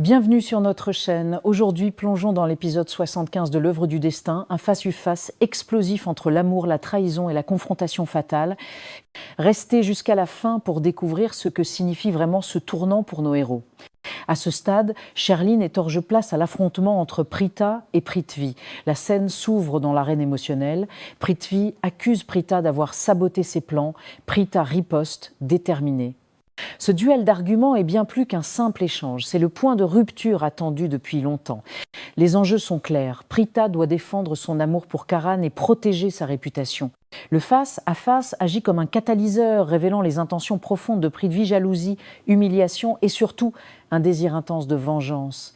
Bienvenue sur notre chaîne. Aujourd'hui, plongeons dans l'épisode 75 de l'œuvre du destin, un face-à-face explosif entre l'amour, la trahison et la confrontation fatale. Restez jusqu'à la fin pour découvrir ce que signifie vraiment ce tournant pour nos héros. À ce stade, Sherline est hors place à l'affrontement entre Pritha et Prithvi. La scène s'ouvre dans l'arène émotionnelle. Prithvi accuse Pritha d'avoir saboté ses plans. Pritha riposte, déterminée. Ce duel d'arguments est bien plus qu'un simple échange. C'est le point de rupture attendu depuis longtemps. Les enjeux sont clairs. Pritha doit défendre son amour pour Karan et protéger sa réputation. Le face-à-face agit comme un catalyseur, révélant les intentions profondes de Prithvi, jalousie, humiliation et surtout un désir intense de vengeance.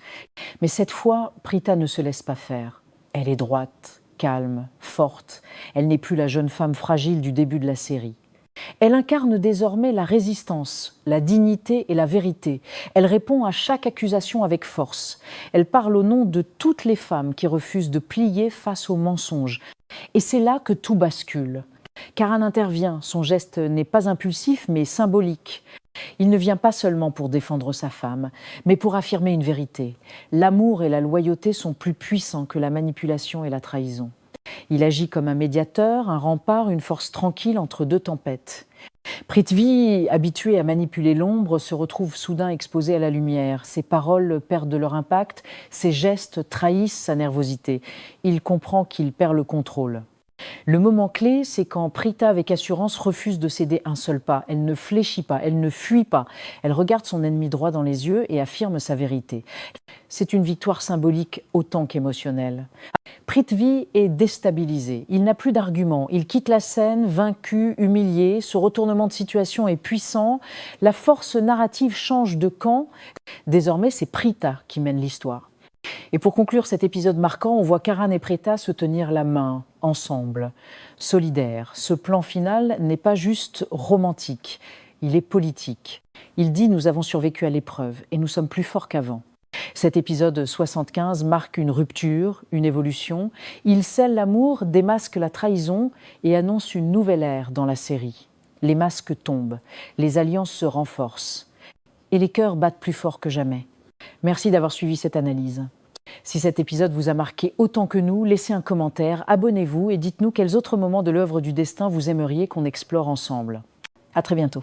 Mais cette fois, Pritha ne se laisse pas faire. Elle est droite, calme, forte. Elle n'est plus la jeune femme fragile du début de la série. Elle incarne désormais la résistance, la dignité et la vérité. Elle répond à chaque accusation avec force. Elle parle au nom de toutes les femmes qui refusent de plier face aux mensonges. Et c'est là que tout bascule. Karan intervient. Son geste n'est pas impulsif, mais symbolique. Il ne vient pas seulement pour défendre sa femme, mais pour affirmer une vérité. L'amour et la loyauté sont plus puissants que la manipulation et la trahison. Il agit comme un médiateur, un rempart, une force tranquille entre deux tempêtes. Prithvi, habitué à manipuler l'ombre, se retrouve soudain exposé à la lumière. Ses paroles perdent leur impact, ses gestes trahissent sa nervosité. Il comprend qu'il perd le contrôle. Le moment clé, c'est quand Pritha, avec assurance, refuse de céder un seul pas. Elle ne fléchit pas, elle ne fuit pas. Elle regarde son ennemi droit dans les yeux et affirme sa vérité. C'est une victoire symbolique autant qu'émotionnelle. Prithvi est déstabilisé. Il n'a plus d'arguments. Il quitte la scène, vaincu, humilié. Ce retournement de situation est puissant. La force narrative change de camp. Désormais, c'est Pritha qui mène l'histoire. Et pour conclure cet épisode marquant, on voit Karan et Pritha se tenir la main, ensemble, solidaires. Ce plan final n'est pas juste romantique, il est politique. Il dit « Nous avons survécu à l'épreuve et nous sommes plus forts qu'avant ». Cet épisode 75 marque une rupture, une évolution. Il scelle l'amour, démasque la trahison et annonce une nouvelle ère dans la série. Les masques tombent, les alliances se renforcent et les cœurs battent plus fort que jamais. Merci d'avoir suivi cette analyse. Si cet épisode vous a marqué autant que nous, laissez un commentaire, abonnez-vous et dites-nous quels autres moments de l'œuvre du destin vous aimeriez qu'on explore ensemble. À très bientôt.